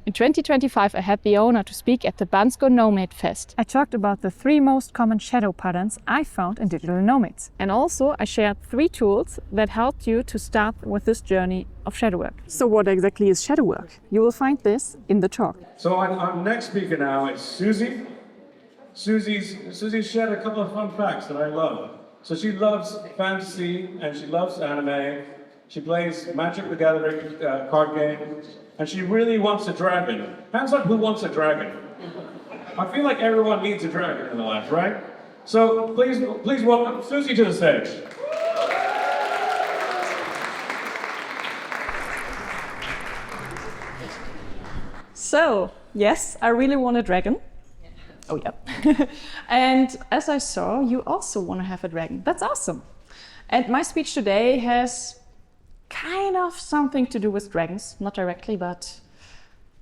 In 2025, I had the honor to speak at the Bansko Nomad Fest. I talked about the 3 most common shadow patterns I found in digital nomads. And also I shared 3 tools that helped you to start with this journey of shadow work. So what exactly is shadow work? You will find this in the talk. So our next speaker now is Susie. Susie shared a couple of fun facts that I love. So she loves fantasy and she loves anime. She plays Magic the Gathering card game. And she really wants a dragon. Hands up, who wants a dragon? I feel like everyone needs a dragon in their life, right? So please welcome Susie to the stage. So, yes, I really want a dragon. Oh yeah. And as I saw, you also want to have a dragon. That's awesome. And my speech today has kind of something to do with dragons, not directly, but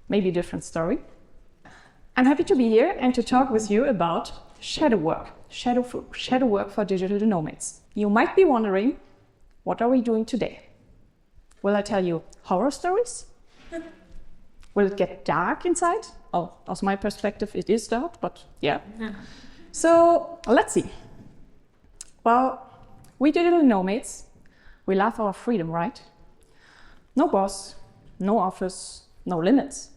maybe a different story. I'm happy to be here and to talk with you about shadow work, shadow work for digital nomads. You might be wondering, what are we doing today? Will I tell you horror stories? Will it get dark inside? Oh, aus my perspective, it is dark, but yeah. So let's see. Well, we digital nomads, we love our freedom, right? No boss, no office, no limits.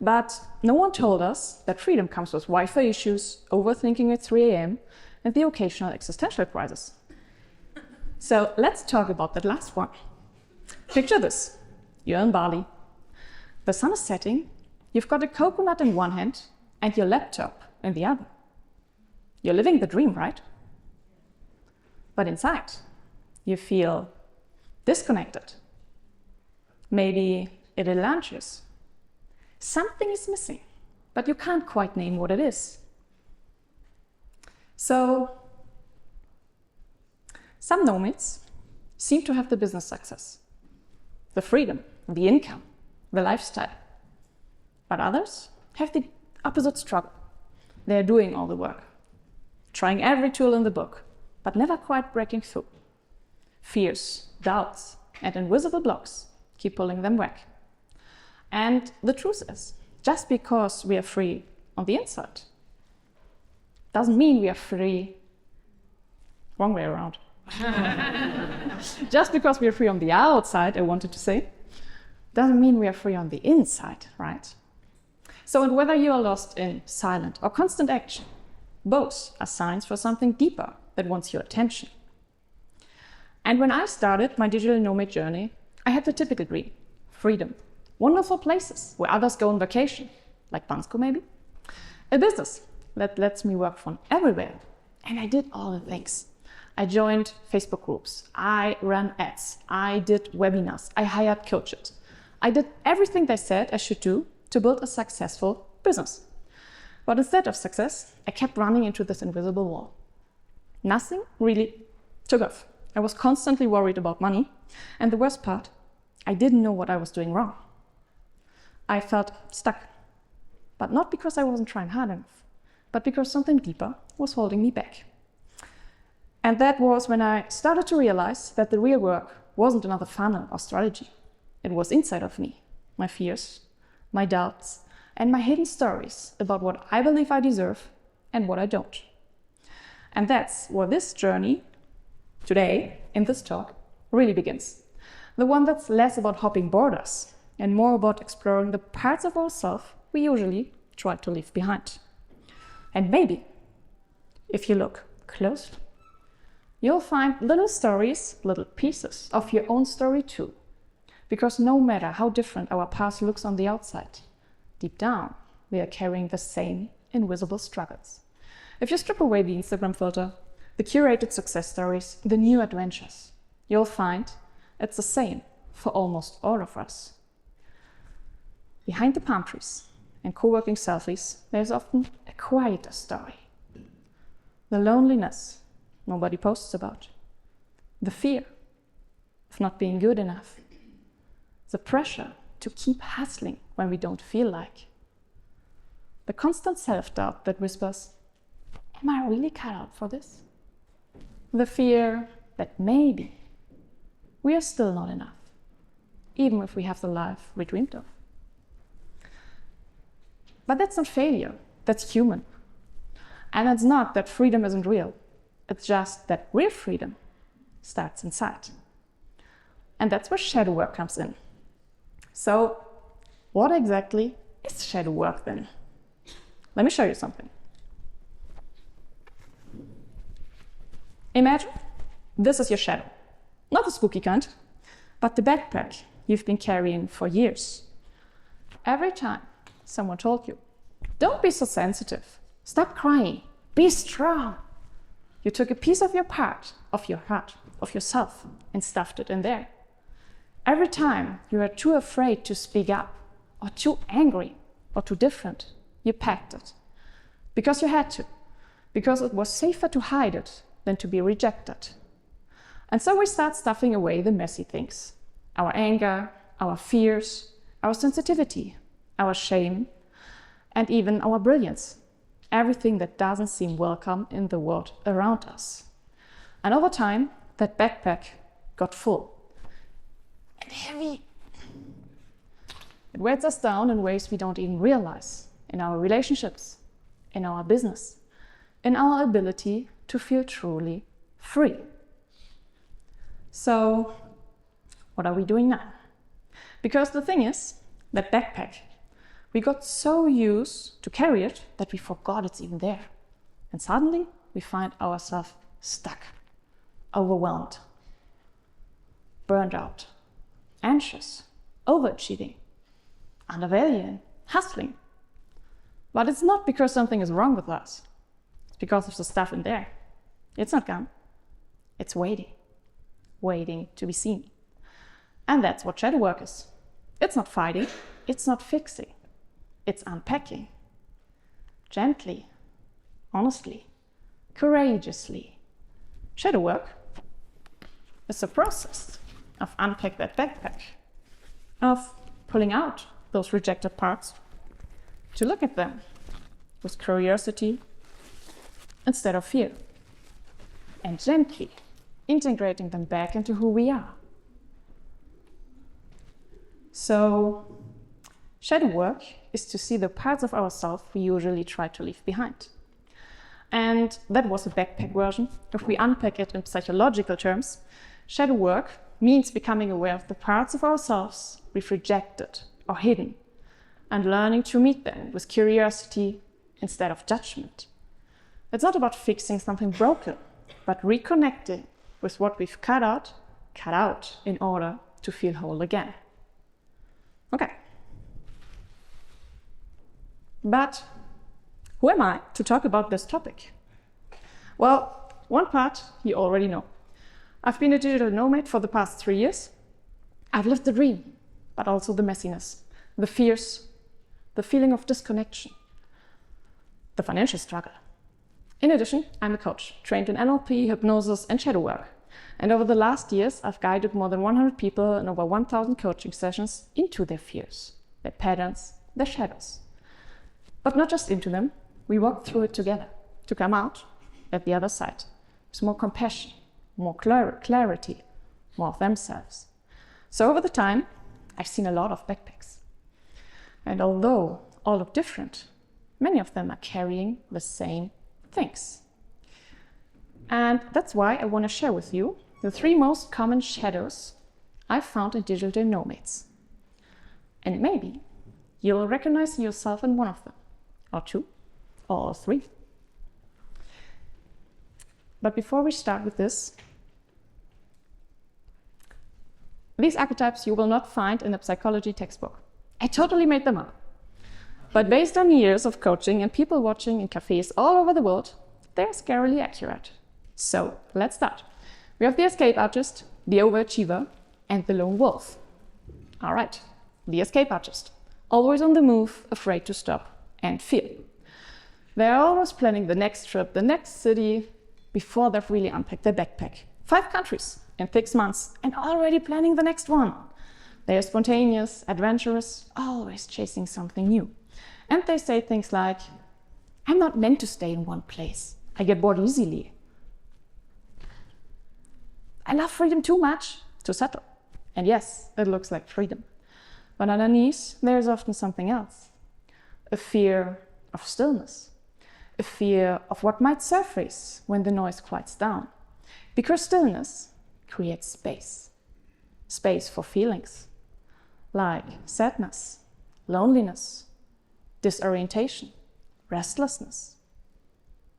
But no one told us that freedom comes with Wi-Fi issues, overthinking at 3 a.m. and the occasional existential crisis. So let's talk about that last one. Picture this. You're in Bali. The sun is setting. You've got a coconut in one hand and your laptop in the other. You're living the dream, right? But inside, you feel disconnected, maybe a little anxious. Something is missing, but you can't quite name what it is. So, some nomads seem to have the business success, the freedom, the income, the lifestyle. But others have the opposite struggle. They're doing all the work, trying every tool in the book, but never quite breaking through. Fears, doubts, and invisible blocks keep pulling them back. And the truth is, just because we are free on the inside, doesn't mean we are free. Wrong way around. Just because we are free on the outside, I wanted to say, doesn't mean we are free on the inside, right? So and whether you are lost in silent or constant action, both are signs for something deeper that wants your attention. And when I started my digital nomad journey, I had the typical dream: freedom, wonderful places where others go on vacation, like Bansko maybe, a business that lets me work from everywhere. And I did all the things. I joined Facebook groups, I ran ads, I did webinars, I hired coaches. I did everything they said I should do to build a successful business. But instead of success, I kept running into this invisible wall. Nothing really took off. I was constantly worried about money, and the worst part, I didn't know what I was doing wrong. I felt stuck, but not because I wasn't trying hard enough, but because something deeper was holding me back. And that was when I started to realize that the real work wasn't another funnel or strategy. It was inside of me, my fears, my doubts, and my hidden stories about what I believe I deserve and what I don't. And that's where this journey, today, in this talk, really begins. The one that's less about hopping borders and more about exploring the parts of ourselves we usually try to leave behind. And maybe, if you look closely, you'll find little stories, little pieces of your own story too. Because no matter how different our past looks on the outside, deep down, we are carrying the same invisible struggles. If you strip away the Instagram filter, the curated success stories, the new adventures, you'll find it's the same for almost all of us. Behind the palm trees and co-working selfies, there's often a quieter story. The loneliness nobody posts about, the fear of not being good enough, the pressure to keep hustling when we don't feel like, the constant self-doubt that whispers, am I really cut out for this? The fear that maybe we are still not enough, even if we have the life we dreamed of. But that's not failure, that's human. And it's not that freedom isn't real, it's just that real freedom starts inside. And that's where shadow work comes in. So, what exactly is shadow work then? Let me show you something. Imagine this is your shadow. Not the spooky kind, but the backpack you've been carrying for years. Every time someone told you, don't be so sensitive, stop crying, be strong, you took a piece of your part, of your heart, of yourself, and stuffed it in there. Every time you were too afraid to speak up, or too angry, or too different, you packed it. Because you had to. Because it was safer to hide it than to be rejected. And so we start stuffing away the messy things. Our anger, our fears, our sensitivity, our shame, and even our brilliance. Everything that doesn't seem welcome in the world around us. And over time, that backpack got full and heavy. It weighs us down in ways we don't even realize, in our relationships, in our business, in our ability to feel truly free. So, what are we doing now? Because the thing is, that backpack, we got so used to carry it that we forgot it's even there. And suddenly, we find ourselves stuck, overwhelmed, burned out, anxious, overachieving, undervaluing, hustling. But it's not because something is wrong with us. It's because of the stuff in there. It's not gone. It's waiting to be seen. And that's what shadow work is. It's not fighting, it's not fixing. It's unpacking. Gently, honestly, courageously. Shadow work is a process of unpack that backpack, of pulling out those rejected parts, to look at them with curiosity instead of fear, and gently integrating them back into who we are. So, shadow work is to see the parts of ourselves we usually try to leave behind. And that was a backpack version. If we unpack it in psychological terms, shadow work means becoming aware of the parts of ourselves we've rejected or hidden, and learning to meet them with curiosity instead of judgment. It's not about fixing something broken, but reconnecting with what we've cut out in order to feel whole again. Okay. But who am I to talk about this topic? Well, one part you already know. I've been a digital nomad for the past 3 years. I've lived the dream, but also the messiness, the fears, the feeling of disconnection, the financial struggle. In addition, I'm a coach, trained in NLP, hypnosis, and shadow work. And over the last years, I've guided more than 100 people in over 1,000 coaching sessions into their fears, their patterns, their shadows. But not just into them, we walk through it together to come out at the other side with more compassion, more clarity, more of themselves. So over the time, I've seen a lot of backpacks. And although all look different, many of them are carrying the same things. And that's why I want to share with you the 3 most common shadows I've found in digital nomads. And maybe you'll recognize yourself in one of them, or 2, or all 3. But before we start with this, these archetypes you will not find in a psychology textbook. I totally made them up. But based on years of coaching and people watching in cafes all over the world, they're scarily accurate. So let's start. We have the escape artist, the overachiever, and the lone wolf. All right, the escape artist. Always on the move, afraid to stop and feel. They're always planning the next trip, the next city, before they've really unpacked their backpack. 5 countries in 6 months and already planning the next one. They are spontaneous, adventurous, always chasing something new. And they say things like, I'm not meant to stay in one place. I get bored easily. I love freedom too much to settle. And yes, it looks like freedom. But underneath, there's often something else. a fear of stillness, a fear of what might surface when the noise quiets down. Because stillness creates space. Space for feelings like sadness, loneliness, disorientation, restlessness.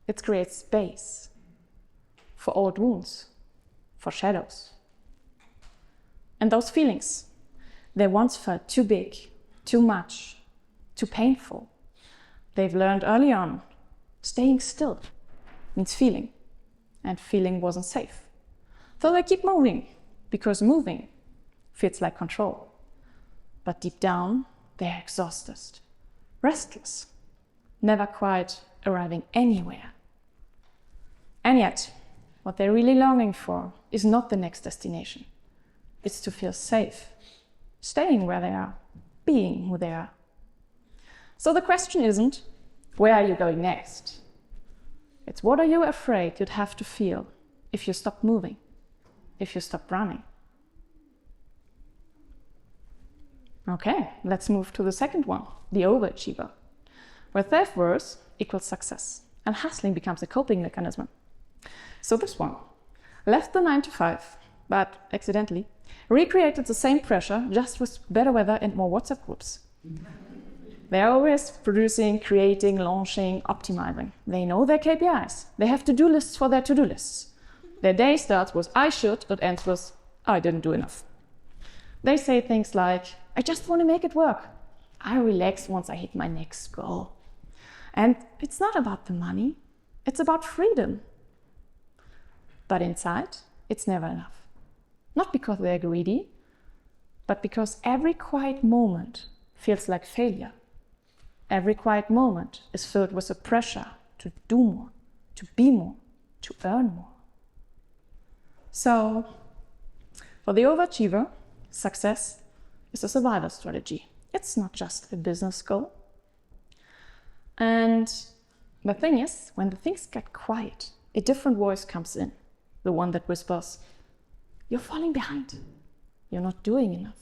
It creates space for old wounds, for shadows. And those feelings, they once felt too big, too much, too painful. They've learned early on, staying still means feeling, and feeling wasn't safe. So they keep moving, because moving feels like control. But deep down, they're exhausted, restless, never quite arriving anywhere. And yet, what they're really longing for is not the next destination. It's to feel safe, staying where they are, being who they are. So the question isn't, where are you going next? It's what are you afraid you'd have to feel if you stop moving, if you stop running? Okay, let's move to the second one, the overachiever, where self-worth equals success and hustling becomes a coping mechanism. So this one left the 9 to 5, but accidentally recreated the same pressure, just with better weather and more WhatsApp groups. They're always producing, creating, launching, optimizing. They know their KPIs. They have to-do lists for their to-do lists. Their day starts with I should, it ends with I didn't do enough. They say things like, I just want to make it work. I relax once I hit my next goal. And it's not about the money, it's about freedom. But inside, it's never enough. Not because they're greedy, but because every quiet moment feels like failure. Every quiet moment is filled with the pressure to do more, to be more, to earn more. So, for the overachiever, success is a survival strategy. It's not just a business goal. And the thing is, when the things get quiet, a different voice comes in. The one that whispers, you're falling behind. You're not doing enough.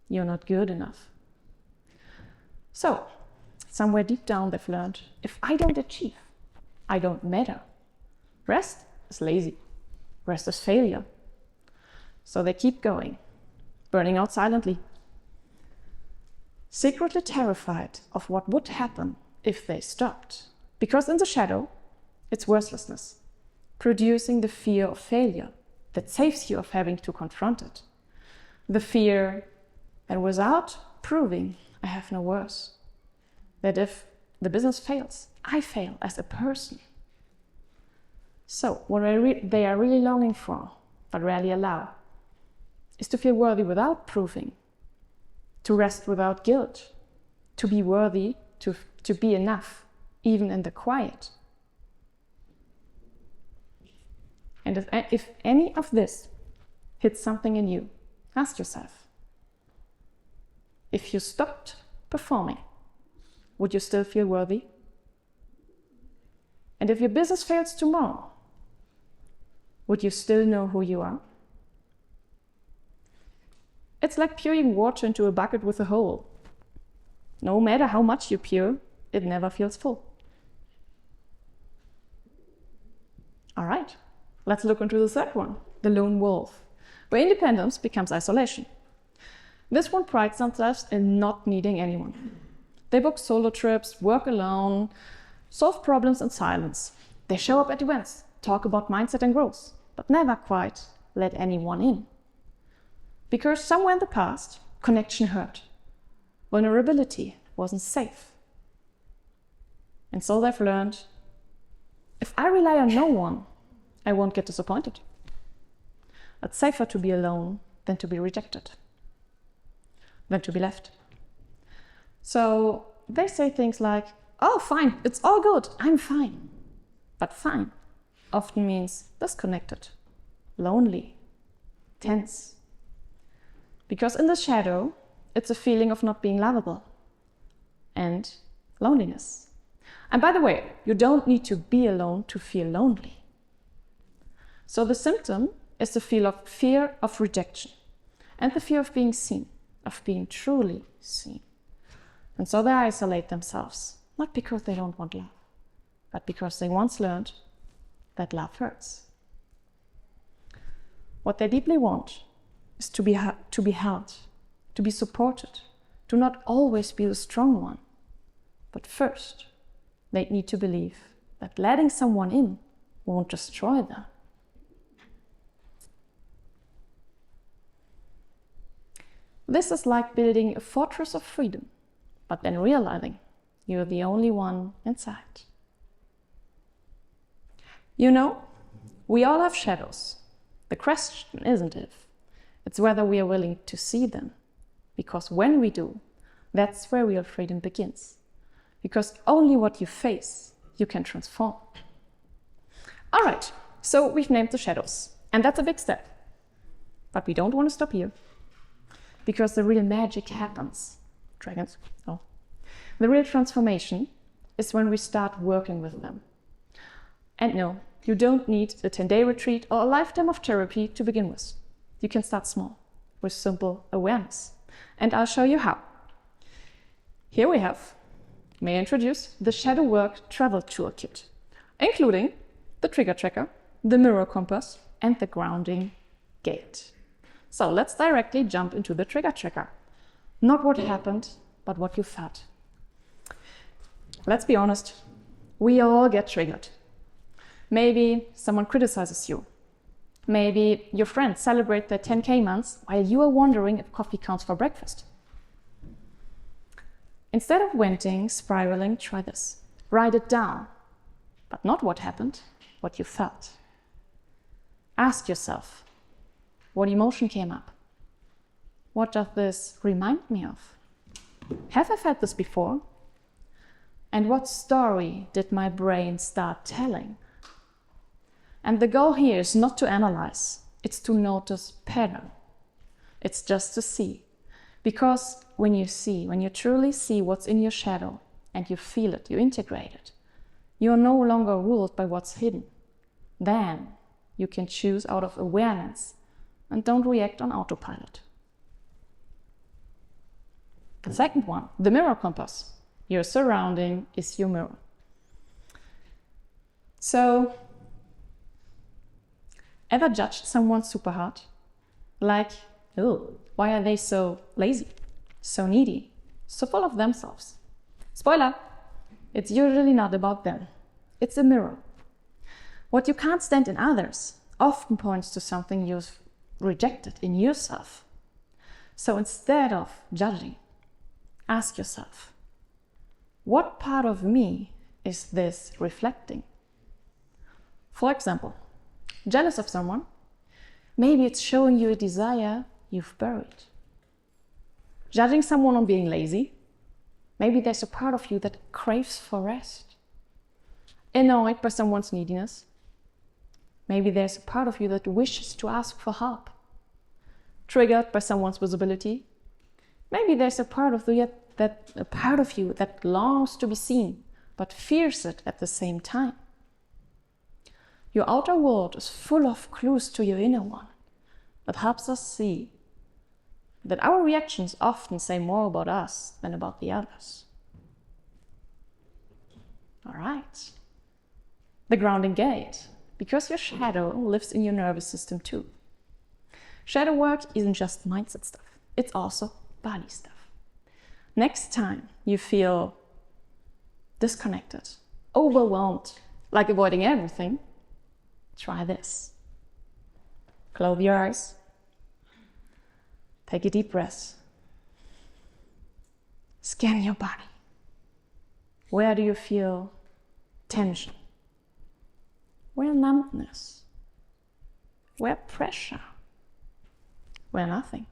You're not good enough. So, somewhere deep down they've learned, if I don't achieve, I don't matter. Rest is lazy. Rest is failure. So they keep going, burning out silently, secretly terrified of what would happen if they stopped. Because in the shadow, it's worthlessness, producing the fear of failure that saves you of having to confront it. The fear that without proving I have no worth, that if the business fails, I fail as a person. So what they are really longing for, but rarely allow, is to feel worthy without proving, to rest without guilt, to be worthy, to be enough, even in the quiet. And if any of this hits something in you, ask yourself, if you stopped performing, would you still feel worthy? And if your business fails tomorrow, would you still know who you are? It's like pouring water into a bucket with a hole. No matter how much you pour, it never feels full. All right, let's look into the third one, the lone wolf, where independence becomes isolation. This one prides themselves in not needing anyone. They book solo trips, work alone, solve problems in silence. They show up at events, talk about mindset and growth, but never quite let anyone in. Because somewhere in the past, connection hurt. Vulnerability wasn't safe. And so they've learned, if I rely on no one, I won't get disappointed. It's safer to be alone than to be rejected, than to be left. So they say things like, oh, fine, it's all good, I'm fine. But fine often means disconnected, lonely, tense. Because in the shadow, it's a feeling of not being lovable and loneliness. And by the way, you don't need to be alone to feel lonely. So the symptom is the fear of rejection and the fear of being seen, of being truly seen. And so they isolate themselves, not because they don't want love, but because they once learned that love hurts. What they deeply want is to be held, to be supported, to not always be the strong one. But first, they need to believe that letting someone in won't destroy them. This is like building a fortress of freedom, but then realizing you're the only one inside. You know, we all have shadows. The question isn't if, it's whether we are willing to see them. Because when we do, that's where real freedom begins. Because only what you face, you can transform. All right, so we've named the shadows, and that's a big step. But we don't want to stop here, because the real magic happens. Dragons? Oh. The real transformation is when we start working with them. And no, you don't need a 10-day retreat or a lifetime of therapy to begin with. You can start small, with simple awareness. And I'll show you how. Here we have, may I introduce, the shadowwork travel toolkit, including the trigger tracker, the mirror compass, and the grounding gate. So let's directly jump into the trigger tracker. Not what happened, but what you felt. Let's be honest, we all get triggered. Maybe someone criticizes you. Maybe your friends celebrate their 10K months while you are wondering if coffee counts for breakfast. Instead of venting, spiraling, try this. Write it down, but not what happened, what you felt. Ask yourself, what emotion came up? What does this remind me of? Have I felt this before? And what story did my brain start telling? And the goal here is not to analyze, it's to notice pattern. It's just to see. Because when you truly see what's in your shadow and you feel it, you integrate it, you are no longer ruled by what's hidden. Then you can choose out of awareness and don't react on autopilot. The second one, the mirror compass. Your surrounding is your mirror. So, ever judged someone super hard? Like, oh, why are they so lazy, so needy, so full of themselves? Spoiler, it's usually not about them. It's a mirror. What you can't stand in others often points to something you've rejected in yourself. So instead of judging, ask yourself, what part of me is this reflecting? For example, jealous of someone, maybe it's showing you a desire you've buried. Judging someone on being lazy, maybe there's a part of you that craves for rest. Annoyed by someone's neediness, maybe there's a part of you that wishes to ask for help. Triggered by someone's visibility, maybe there's a part of you that longs to be seen, but fears it at the same time. Your outer world is full of clues to your inner one that helps us see that our reactions often say more about us than about the others. All right. The grounding gate, because your shadow lives in your nervous system too. Shadow work isn't just mindset stuff, it's also body stuff. Next time you feel disconnected, overwhelmed, like avoiding everything, try this. Close your eyes. Take a deep breath. Scan your body. Where do you feel tension? Where numbness? Where pressure? Where nothing?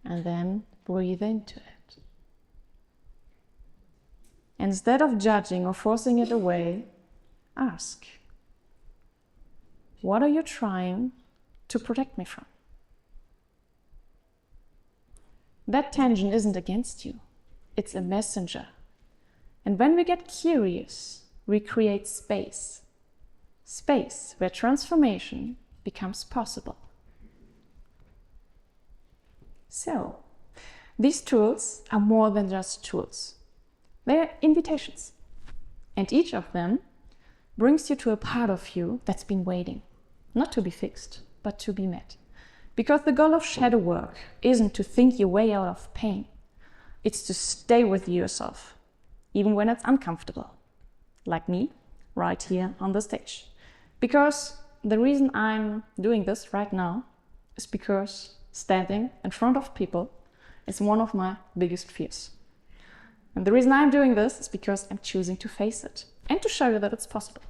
And then breathe into it. Instead of judging or forcing it away, ask, what are you trying to protect me from? That tension isn't against you. It's a messenger. And when we get curious, we create space. Space where transformation becomes possible. So, These tools are more than just tools. They're invitations. And each of them brings you to a part of you that's been waiting, not to be fixed, but to be met. Because the goal of shadow work isn't to think your way out of pain. It's to stay with yourself, even when it's uncomfortable. Like me, right here on the stage. Because the reason I'm doing this right now is because standing in front of people is one of my biggest fears. And the reason I'm doing this is because I'm choosing to face it and to show you that it's possible.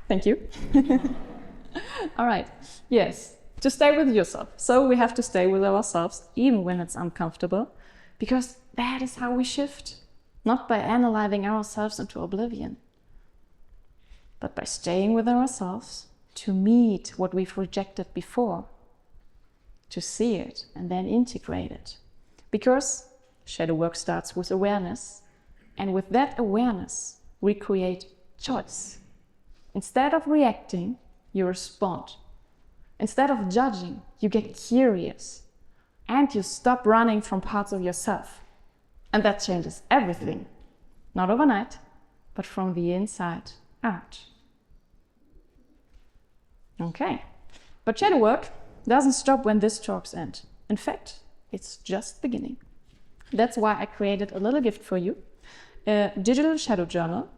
Thank you. All right. Yes, to stay with yourself. So we have to stay with ourselves even when it's uncomfortable, because that is how we shift. Not by analyzing ourselves into oblivion, but by staying with ourselves to meet what we've rejected before, to see it and then integrate it. Because shadow work starts with awareness, and with that awareness, we create choice. Instead of reacting, you respond. Instead of judging, you get curious, and you stop running from parts of yourself. And that changes everything. Not overnight, but from the inside out. Okay, but shadow work doesn't stop when this talks end. In fact, it's just beginning. That's why I created a little gift for you, a digital shadow journal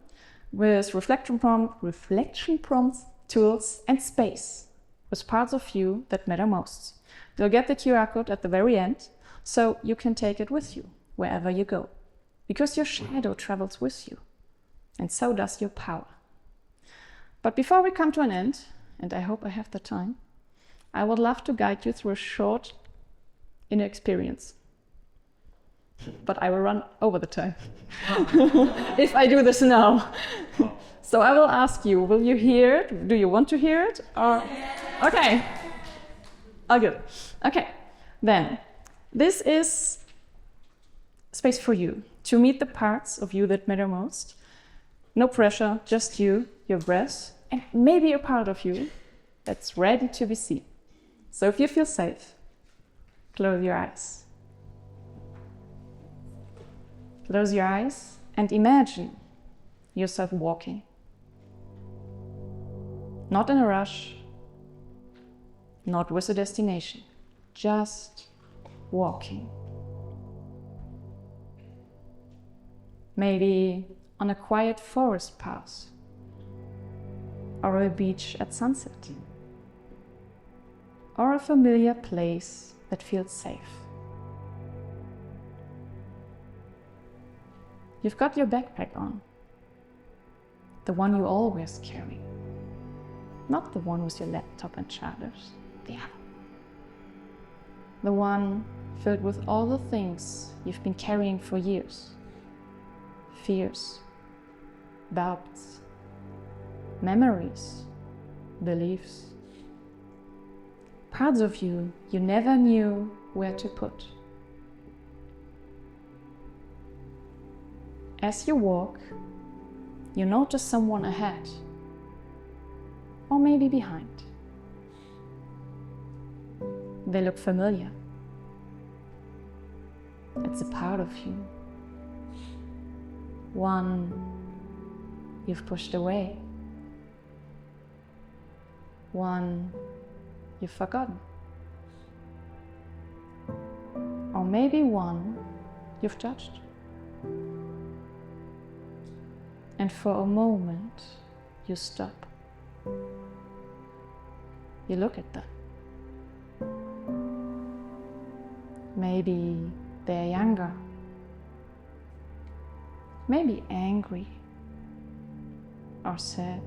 with reflection prompts, tools, and space, with parts of you that matter most. You'll get the QR code at the very end, so you can take it with you wherever you go, because your shadow travels with you, and so does your power. But before we come to an end, and I hope I have the time, I would love to guide you through a short inner experience. But I will run over the time if I do this now. So I will ask you, will you hear it? Do you want to hear it? Or okay. Oh, good. Okay. Then this is space for you to meet the parts of you that matter most. No pressure, just you, your breath, and maybe a part of you that's ready to be seen. So if you feel safe, close your eyes. Close your eyes and imagine yourself walking. Not in a rush, not with a destination, just walking. Maybe on a quiet forest path or a beach at sunset, or a familiar place that feels safe. You've got your backpack on, the one you always carry, not the one with your laptop and chargers, the other. The one filled with all the things you've been carrying for years. Fears, doubts, memories, beliefs. Parts of you never knew where to put. As you walk, you notice someone ahead, or maybe behind. They look familiar. It's a part of you. One you've pushed away. One you've forgotten. Or maybe one you've judged. And for a moment, you stop. You look at them. Maybe they're younger. Maybe angry or sad.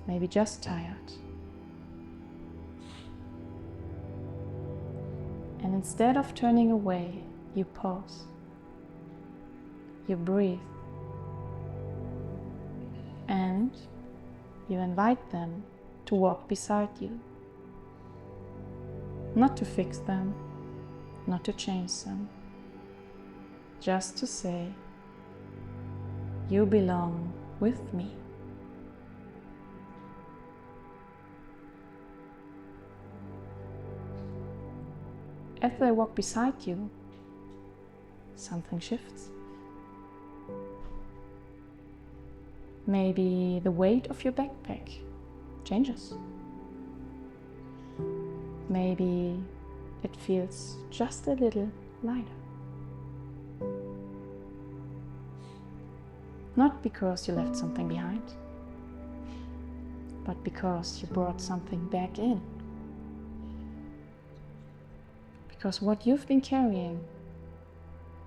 Maybe just tired. And instead of turning away, you pause. You breathe. And you invite them to walk beside you. Not to fix them, not to change them. Just to say You belong with me. As I walk beside you, something shifts. Maybe the weight of your backpack changes. Maybe it feels just a little lighter. Not because you left something behind, but because you brought something back in. Because what you've been carrying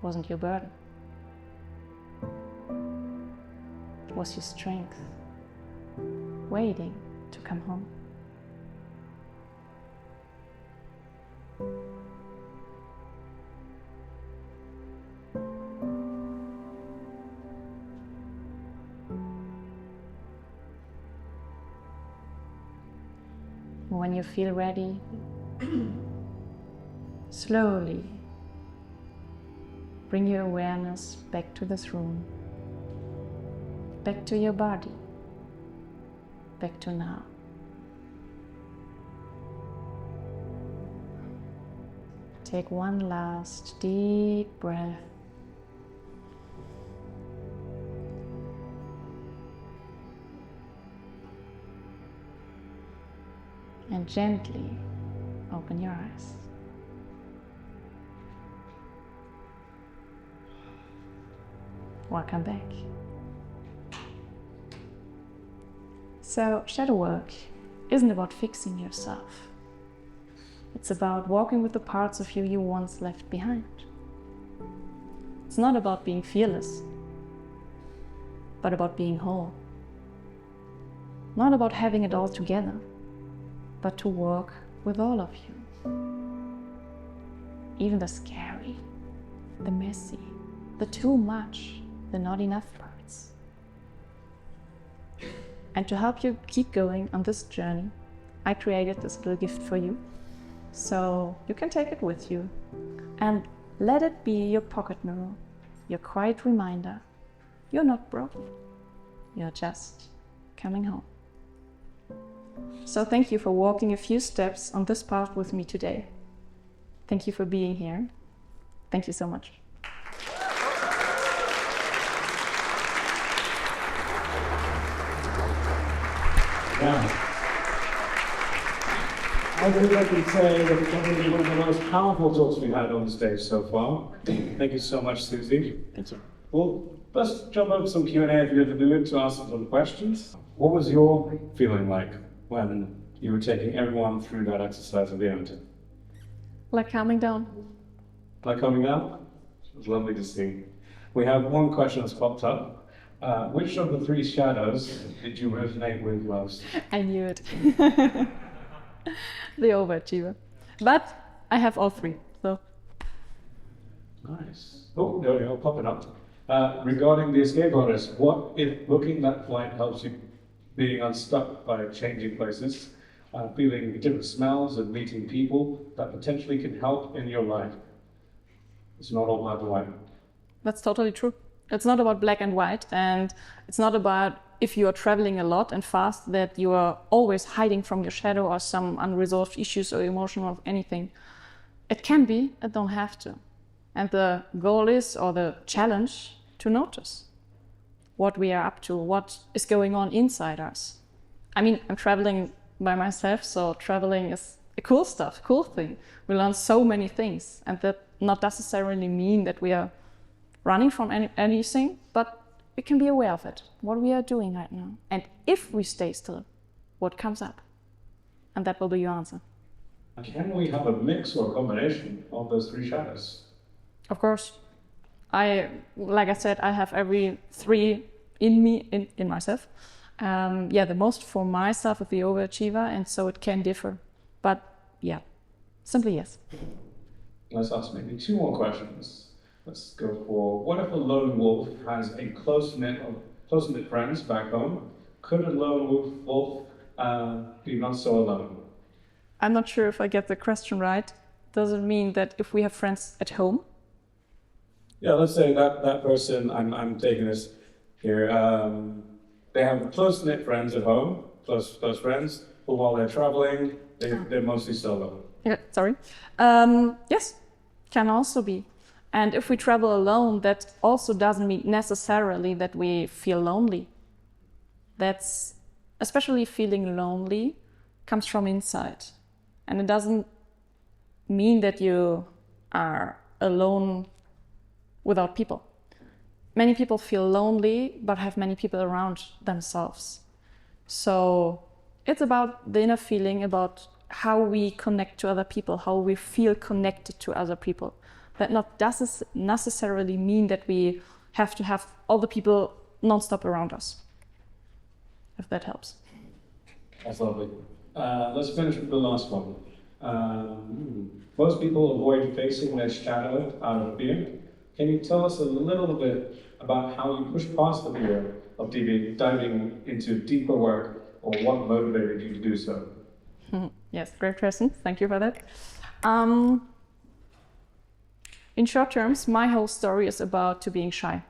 wasn't your burden. It was your strength, waiting to come home. When you feel ready, slowly bring your awareness back to this room, back to your body, back to now. Take one last deep breath. And gently open your eyes. Welcome back. So, shadow work isn't about fixing yourself. It's about walking with the parts of you once left behind. It's not about being fearless, but about being whole. Not about having it all together, but to walk with all of you. Even the scary, the messy, the too much, the not enough parts. And to help you keep going on this journey, I created this little gift for you. So you can take it with you and let it be your pocket mirror, your quiet reminder. You're not broken. You're just coming home. So thank you for walking a few steps on this path with me today. Thank you for being here. Thank you so much. Yeah. I think I can say that it's probably one of the most powerful talks we've had on the stage so far. Thank you so much, Susie. Thank you. Well, let's jump over some Q&A if you're in the mood to ask some questions. What was your feeling like when you were taking everyone through that exercise at the end? Like calming down. Like coming out? It was lovely to see. We have one question that's popped up. Which of the three shadows did you resonate with most? I knew it. The overachiever. But I have all three, so. Nice. Oh, there we go, popping up. Regarding the escape artist, what if booking that flight helps you being unstuck by changing places, feeling different smells and meeting people that potentially can help in your life? It's not all black and white. That's totally true. It's not about black and white, and it's not about if you are traveling a lot and fast that you are always hiding from your shadow or some unresolved issues or emotional or anything. It can be, it don't have to. And the goal is, or the challenge, to notice what we are up to, what is going on inside us. I mean, I'm traveling by myself, so traveling is a cool stuff, cool thing. We learn so many things, and that not necessarily mean that we are running from anything, but we can be aware of it, what we are doing right now. And if we stay still, what comes up? And that will be your answer. Can we have a mix or a combination of those three shadows? Of course. Like I said, I have every three in me, in myself. The most for myself is the overachiever, and so it can differ. But yeah, simply yes. Let's ask maybe two more questions. Let's go for, what if a lone wolf has a close-knit friends back home? Could a lone wolf be not so alone? I'm not sure if I get the question right. Does it mean that if we have friends at home? Yeah, let's say that person, I'm taking this, Here, they have close-knit friends at home, close friends, but while they're traveling, they're mostly solo. Yeah, sorry. Yes, can also be. And if we travel alone, that also doesn't mean necessarily that we feel lonely. That's, especially feeling lonely comes from inside. And it doesn't mean that you are alone without people. Many people feel lonely, but have many people around themselves. So it's about the inner feeling, about how we connect to other people, how we feel connected to other people. That not doesn't necessarily mean that we have to have all the people non-stop around us, if that helps. That's lovely. Let's finish with the last one. Most people avoid facing their shadow out of fear. Can you tell us a little bit about how you push past the fear of diving into deeper work, or what motivated you to do so? Yes, great question. Thank you for that. In short terms, my whole story is about being shy.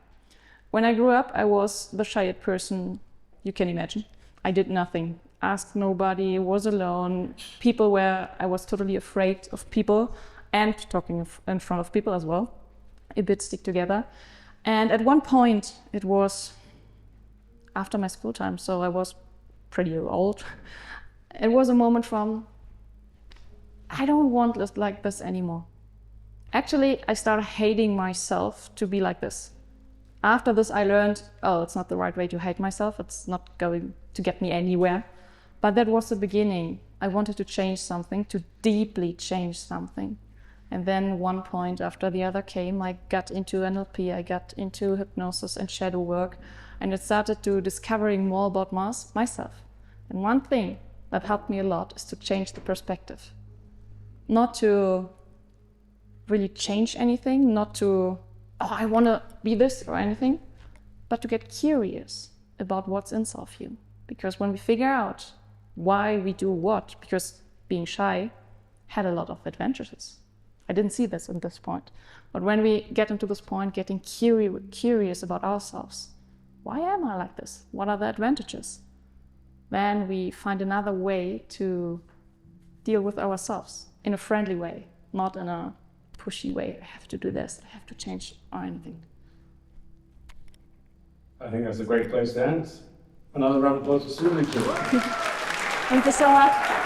When I grew up, I was the shyest person you can imagine. I did nothing, asked nobody, was alone. People where I was totally afraid of people and talking in front of people as well. A bit stick together. And at one point, it was after my school time, so I was pretty old. It was a moment from, I don't want to like this anymore. Actually, I started hating myself to be like this. After this, I learned, oh, it's not the right way to hate myself. It's not going to get me anywhere. But that was the beginning. I wanted to change something, to deeply change something. And then one point after the other came, I got into NLP, I got into hypnosis and shadow work, and it started to discovering more about myself. And one thing that helped me a lot is to change the perspective. Not to really change anything, not to, oh, I want to be this or anything, but to get curious about what's inside of you. Because when we figure out why we do what, because being shy had a lot of advantages. I didn't see this at this point. But when we get into this point, getting curious about ourselves, why am I like this? What are the advantages? Then we find another way to deal with ourselves in a friendly way, not in a pushy way. I have to do this, I have to change or anything. I think that's a great place to end. Another round of applause for Susanne. Thank you so much.